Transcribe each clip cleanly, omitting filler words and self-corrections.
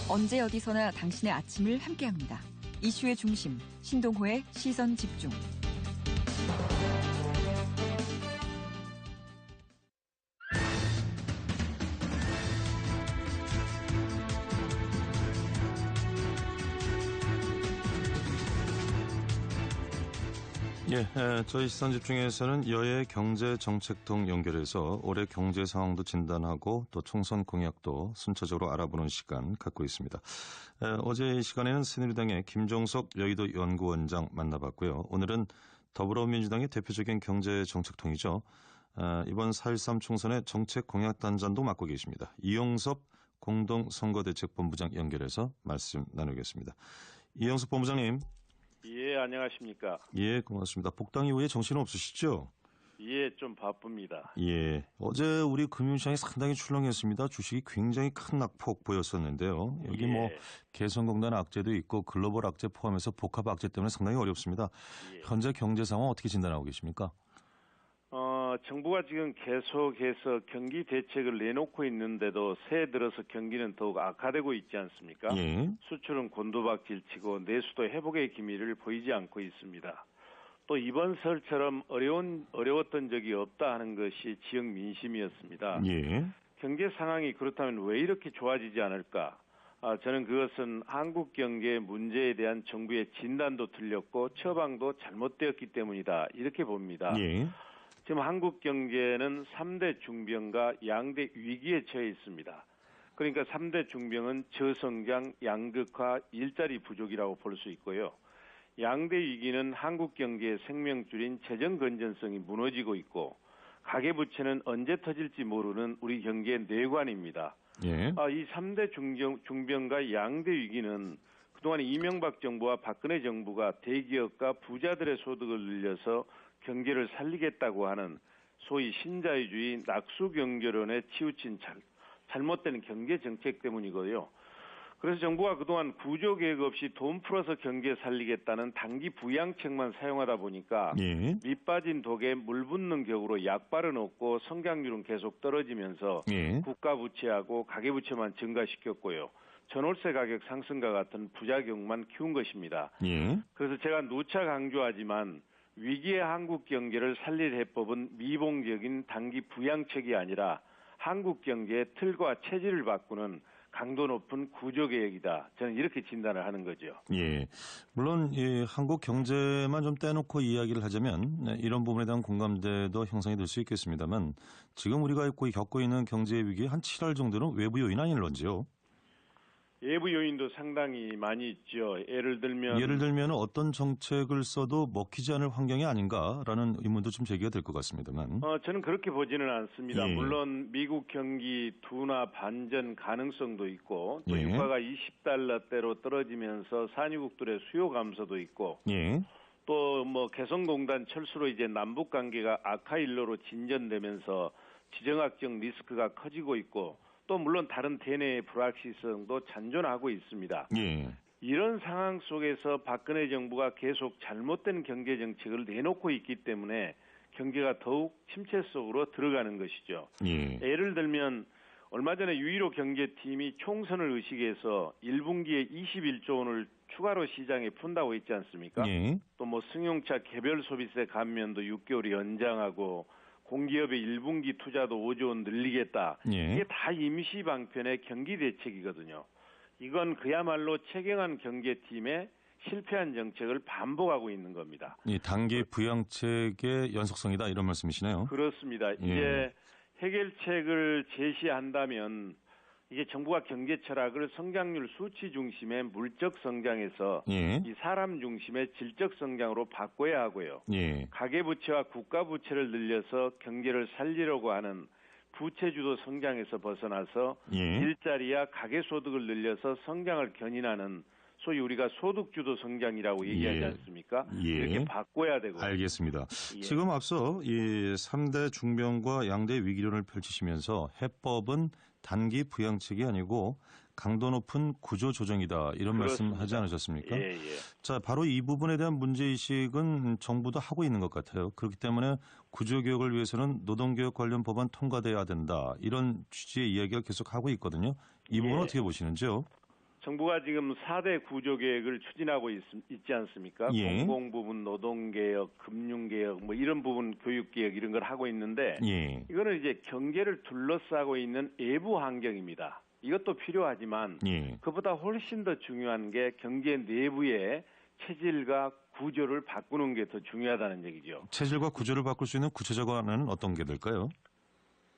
언제 어디서나 당신의 아침을 함께합니다. 이슈의 중심, 신동호의 시선 집중. 저희 시선 집중에서는 여야 경제 정책 등 연결해서 올해 경제 상황도 진단하고 또 총선 공약도 순차적으로 알아보는 시간 갖고 있습니다. 어제 이 시간에는 새누리당의 김종석 여의도 연구원장 만나봤고요. 오늘은 더불어민주당의 대표적인 경제 정책통이죠. 이번 4.13 총선의 정책 공약 단장도 맡고 계십니다. 이영섭 공동선거대책본부장 연결해서 말씀 나누겠습니다. 이영섭 본부장님. 예, 안녕하십니까. 예, 고맙습니다. 복당 이후에 정신은 없으시죠? 예, 좀 바쁩니다. 예, 어제 우리 금융시장이 상당히 출렁했습니다. 주식이 굉장히 큰 낙폭 보였었는데요. 여기 개성공단 악재도 있고 글로벌 악재 포함해서 복합 악재 때문에 상당히 어렵습니다. 현재 경제 상황 어떻게 진단하고 계십니까? 정부가 지금 계속해서 경기 대책을 내놓고 있는데도 새해 들어서 경기는 더욱 악화되고 있지 않습니까? 예. 수출은 곤두박질치고 내수도 회복의 기미를 보이지 않고 있습니다. 또 이번 설처럼 어려웠던 적이 없다 하는 것이 지역 민심이었습니다. 예. 경제 상황이 그렇다면 왜 이렇게 좋아지지 않을까? 저는 그것은 한국 경제 문제에 대한 정부의 진단도 틀렸고 처방도 잘못되었기 때문이다. 이렇게 봅니다. 예. 지금 한국 경제는 3대 중병과 양대 위기에 처해 있습니다. 그러니까 3대 중병은 저성장, 양극화, 일자리 부족이라고 볼 수 있고요. 양대 위기는 한국 경제의 생명줄인 재정 건전성이 무너지고 있고 가계부채는 언제 터질지 모르는 우리 경제의 뇌관입니다. 예. 이 3대 중병과 양대 위기는 그동안 이명박 정부와 박근혜 정부가 대기업과 부자들의 소득을 늘려서 경제를 살리겠다고 하는 소위 신자유주의 낙수경제론에 치우친 잘못된 경제 정책 때문이고요. 그래서 정부가 그동안 구조계획 없이 돈 풀어서 경제 살리겠다는 단기 부양책만 사용하다 보니까 밑빠진 독에 물 붓는 격으로 약발은 없고 성장률은 계속 떨어지면서 국가 부채하고 가계부채만 증가시켰고요. 전월세 가격 상승과 같은 부작용만 키운 것입니다. 그래서 제가 누차 강조하지만 위기의 한국 경제를 살릴 해법은 미봉적인 단기 부양책이 아니라 한국 경제의 틀과 체질을 바꾸는 강도 높은 구조개혁이다. 저는 이렇게 진단을 하는 거죠. 예, 물론 한국 경제만 좀 떼놓고 이야기를 하자면 이런 부분에 대한 공감대도 형성이 될 수 있겠습니다만 지금 우리가 겪고 있는 경제 위기의 한 7월 정도는 외부 요인 아닐런지요? 외부 요인도 상당히 많이 있죠. 예를 들면 어떤 정책을 써도 먹히지 않을 환경이 아닌가라는 의문도 좀 제기가 될 것 같습니다만. 저는 그렇게 보지는 않습니다. 물론 미국 경기 둔화 반전 가능성도 있고 또 유가가 20달러대로 떨어지면서 산유국들의 수요 감소도 있고 또 개성공단 철수로 이제 남북 관계가 악화 일로로 진전되면서 지정학적 리스크가 커지고 있고 또 물론 다른 대내의 불확실성도 잔존하고 있습니다. 이런 상황 속에서 박근혜 정부가 계속 잘못된 경제 정책을 내놓고 있기 때문에 경제가 더욱 침체 속으로 들어가는 것이죠. 예를 들면 얼마 전에 유일호 경제팀이 총선을 의식해서 1분기에 21조 원을 추가로 시장에 푼다고 했지 않습니까? 또 승용차 개별 소비세 감면도 6개월 연장하고 공기업의 1분기 투자도 5조 원 늘리겠다. 이게 다 임시 방편의 경기 대책이거든요. 이건 그야말로 최경환 경제팀의 실패한 정책을 반복하고 있는 겁니다. 단기 부양책의 연속성이다 이런 말씀이시네요. 그렇습니다. 이제 해결책을 제시한다면 이게 정부가 경제 철학을 성장률 수치 중심의 물적 성장에서 이 사람 중심의 질적 성장으로 바꿔야 하고요. 가계부채와 국가부채를 늘려서 경제를 살리려고 하는 부채주도 성장에서 벗어나서 일자리와 가계소득을 늘려서 성장을 견인하는 소위 우리가 소득주도 성장이라고 얘기하지 않습니까? 이렇게 바꿔야 되고. 알겠습니다. 지금 앞서 이 3대 중병과 양대 위기론을 펼치시면서 해법은 단기 부양책이 아니고 강도 높은 구조 조정이다 이런 말씀하지 않으셨습니까? 자, 바로 이 부분에 대한 문제의식은 정부도 하고 있는 것 같아요. 그렇기 때문에 구조개혁을 위해서는 노동개혁 관련 법안 통과돼야 된다 이런 취지의 이야기가 계속 하고 있거든요. 이 부분은 어떻게 보시는지요? 정부가 지금 4대 구조개혁을 추진하고 있지 않습니까? 예. 공공부문 노동개혁, 금융개혁, 뭐 이런 부분 교육개혁 이런 걸 하고 있는데 예. 이거는 이제 경제를 둘러싸고 있는 외부 환경입니다. 이것도 필요하지만 예. 그보다 훨씬 더 중요한 게 경제 내부의 체질과 구조를 바꾸는 게 더 중요하다는 얘기죠. 체질과 구조를 바꿀 수 있는 구체적인 어떤 게 될까요?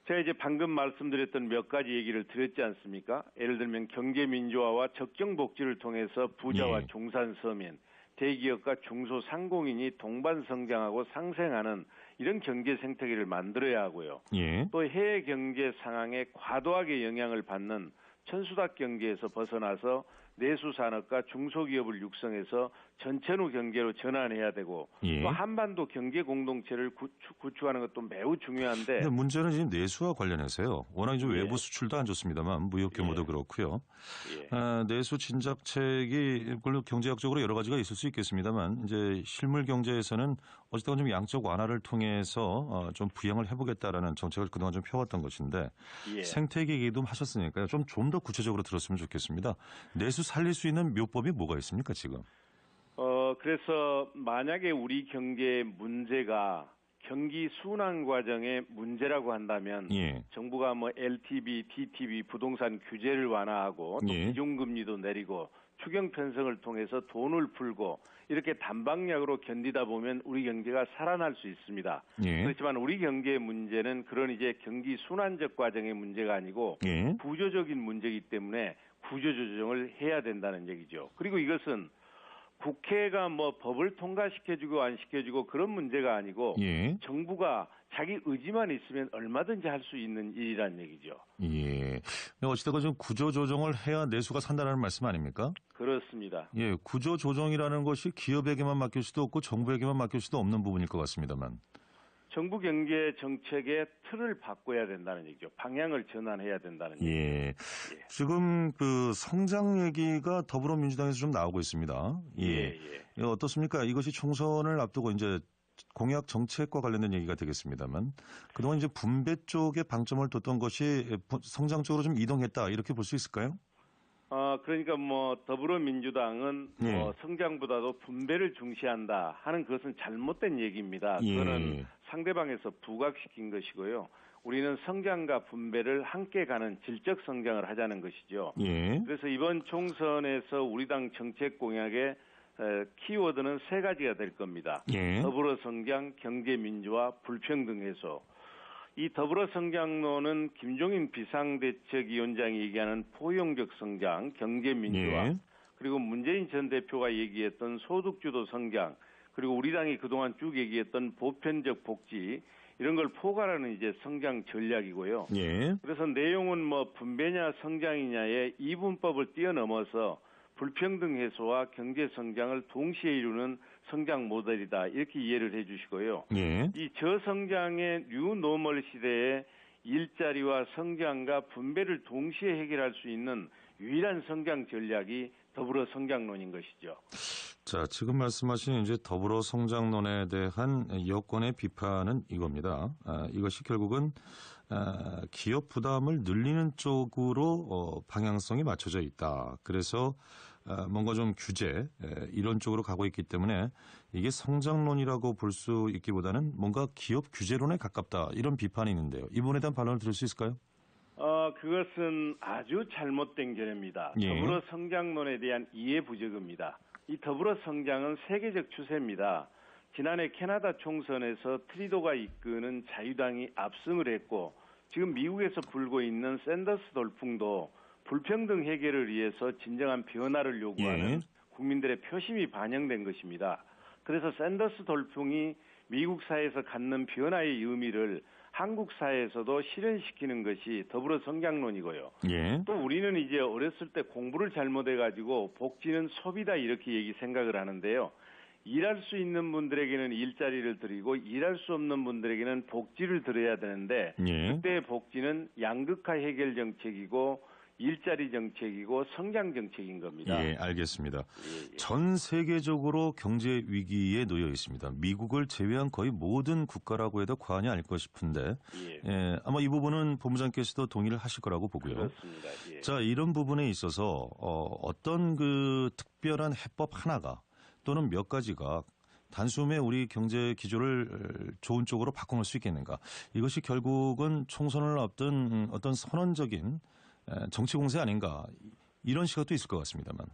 제가 이제 방금 말씀드렸던 몇 가지 얘기를 드렸지 않습니까? 예를 들면 경제 민주화와 적정 복지를 통해서 부자와 예. 중산 서민, 대기업과 중소상공인이 동반 성장하고 상생하는 이런 경제 생태계를 만들어야 하고요. 예. 또 해외 경제 상황에 과도하게 영향을 받는 천수답 경제에서 벗어나서 내수 산업과 중소기업을 육성해서 전천후 경제로 전환해야 되고 예. 또 한반도 경제 공동체를 구축하는 것도 매우 중요한데. 근데 문제는 지금 내수와 관련해서요. 워낙 좀 예. 외부 수출도 안 좋습니다만 무역 규모도 예. 그렇고요. 예. 내수 진작책이 물론 경제학적으로 여러 가지가 있을 수 있겠습니다만 이제 실물 경제에서는 어쨌든 좀 양적 완화를 통해서 좀 부양을 해보겠다라는 정책을 그동안 좀 펴왔던 것인데 예. 생태계 얘기도 하셨으니까요. 좀 더 구체적으로 들었으면 좋겠습니다. 내수 살릴 수 있는 묘법이 뭐가 있습니까 지금? 그래서 만약에 우리 경제의 문제가 경기 순환 과정의 문제라고 한다면 예. 정부가 뭐 LTV, DTV 부동산 규제를 완화하고 또 예. 기준금리도 내리고 추경 편성을 통해서 돈을 풀고 이렇게 단방약으로 견디다 보면 우리 경제가 살아날 수 있습니다. 예. 그렇지만 우리 경제의 문제는 그런 이제 경기 순환적 과정의 문제가 아니고 예. 구조적인 문제이기 때문에 구조조정을 해야 된다는 얘기죠. 그리고 이것은 국회가 뭐 법을 통과시켜주고 안 시켜주고 그런 문제가 아니고 예. 정부가 자기 의지만 있으면 얼마든지 할 수 있는 일이란 얘기죠. 예. 어찌됐건 좀 구조 조정을 해야 내수가 산다는 말씀 아닙니까? 그렇습니다. 예, 구조 조정이라는 것이 기업에게만 맡길 수도 없고 정부에게만 맡길 수도 없는 부분일 것 같습니다만. 정부 경제 정책의 틀을 바꿔야 된다는 얘기죠. 방향을 전환해야 된다는 얘기죠. 예. 지금 그 성장 얘기가 더불어민주당에서 좀 나오고 있습니다. 예. 어떻습니까? 이것이 총선을 앞두고 이제 공약 정책과 관련된 얘기가 되겠습니다만 그동안 이제 분배 쪽에 방점을 뒀던 것이 성장 쪽으로 좀 이동했다 이렇게 볼 수 있을까요? 그러니까 뭐 더불어민주당은 예. 뭐 성장보다도 분배를 중시한다 하는 그것은 잘못된 얘기입니다. 그거는 상대방에서 부각시킨 것이고요. 우리는 성장과 분배를 함께 가는 질적 성장을 하자는 것이죠. 예. 그래서 이번 총선에서 우리 당 정책 공약의 키워드는 세 가지가 될 겁니다. 예. 더불어 성장, 경제 민주화, 불평등 해소. 이 더불어 성장론은 김종인 비상대책위원장이 얘기하는 포용적 성장, 경제 민주화, 예. 그리고 문재인 전 대표가 얘기했던 소득주도 성장, 그리고 우리 당이 그동안 쭉 얘기했던 보편적 복지, 이런 걸 포괄하는 이제 성장 전략이고요. 예. 그래서 내용은 뭐 분배냐 성장이냐의 이분법을 뛰어넘어서 불평등 해소와 경제 성장을 동시에 이루는 성장 모델이다. 이렇게 이해를 해 주시고요. 예. 이 저성장의 뉴노멀 시대에 일자리와 성장과 분배를 동시에 해결할 수 있는 유일한 성장 전략이 더불어 성장론인 것이죠. 자, 지금 말씀하신 이제 더불어 성장론에 대한 여권의 비판은 이겁니다. 이것이 결국은 기업 부담을 늘리는 쪽으로 방향성이 맞춰져 있다. 그래서 뭔가 좀 규제 이런 쪽으로 가고 있기 때문에 이게 성장론이라고 볼 수 있기보다는 뭔가 기업 규제론에 가깝다. 이런 비판이 있는데요. 이 부분에 대한 반론을 들을 수 있을까요? 그것은 아주 잘못된 견해입니다. 예. 더불어 성장론에 대한 이해 부족입니다. 이 더불어 성장은 세계적 추세입니다. 지난해 캐나다 총선에서 트리도가 이끄는 자유당이 압승을 했고 지금 미국에서 불고 있는 샌더스 돌풍도 불평등 해결을 위해서 진정한 변화를 요구하는 국민들의 표심이 반영된 것입니다. 그래서 샌더스 돌풍이 미국 사회에서 갖는 변화의 의미를 한국 사회에서도 실현시키는 것이 더불어 성장론이고요. 예. 또 우리는 이제 어렸을 때 공부를 잘못해가지고 복지는 소비다 이렇게 생각을 하는데요. 일할 수 있는 분들에게는 일자리를 드리고 일할 수 없는 분들에게는 복지를 드려야 되는데 그때의 복지는 양극화 해결 정책이고 일자리 정책이고 성장 정책인 겁니다. 예, 알겠습니다. 예. 전 세계적으로 경제 위기에 놓여 있습니다. 미국을 제외한 거의 모든 국가라고 해도 과언이 아닐 것 싶은데 예, 아마 이 부분은 본부장께서도 동의를 하실 거라고 보고요. 그렇습니다. 예. 자, 이런 부분에 있어서 어떤 그 특별한 해법 하나가 또는 몇 가지가 단숨에 우리 경제 기조를 좋은 쪽으로 바꿔놓을 수 있겠는가? 이것이 결국은 총선을 앞둔 어떤 선언적인 정치 공세 아닌가? 이런 시각도 있을 것 같습니다만.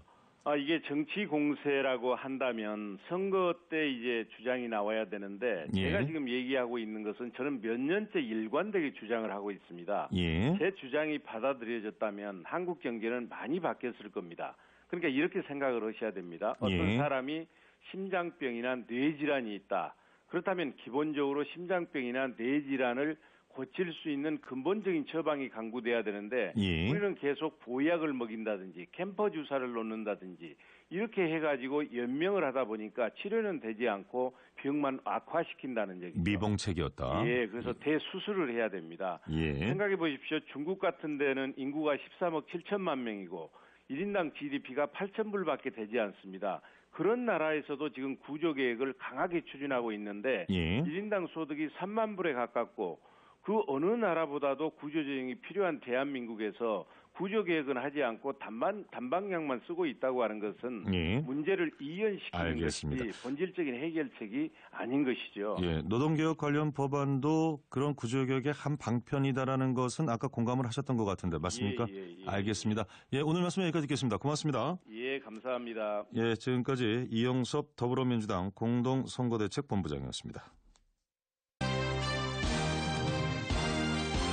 이게 정치 공세라고 한다면 선거 때 이제 주장이 나와야 되는데 예. 제가 지금 얘기하고 있는 것은 저는 몇 년째 일관되게 주장을 하고 있습니다. 예. 제 주장이 받아들여졌다면 한국 경제는 많이 바뀌었을 겁니다. 그러니까 이렇게 생각을 하셔야 됩니다. 어떤 사람이 심장병이나 뇌질환이 있다. 그렇다면 기본적으로 심장병이나 뇌질환을 고칠 수 있는 근본적인 처방이 강구돼야 되는데 우리는 계속 보약을 먹인다든지 캠퍼 주사를 놓는다든지 이렇게 해가지고 연명을 하다 보니까 치료는 되지 않고 병만 악화시킨다는 얘기죠. 미봉책이었다. 예, 그래서 대수술을 해야 됩니다. 생각해 보십시오. 중국 같은 데는 인구가 13억 7천만 명이고 1인당 GDP가 8,000불밖에 되지 않습니다. 그런 나라에서도 지금 구조개혁을 강하게 추진하고 있는데 1인당 소득이 3만 불에 가깝고 그 어느 나라보다도 구조조정이 필요한 대한민국에서 구조개혁은 하지 않고 단방향만 쓰고 있다고 하는 것은 문제를 이연시키는 알겠습니다. 것이 본질적인 해결책이 아닌 것이죠. 예, 노동개혁 관련 법안도 그런 구조개혁의 한 방편이다라는 것은 아까 공감을 하셨던 것 같은데 맞습니까? 알겠습니다. 예, 오늘 말씀 여기까지 듣겠습니다. 고맙습니다. 예, 감사합니다. 예, 지금까지 이영섭 더불어민주당 공동선거대책본부장이었습니다.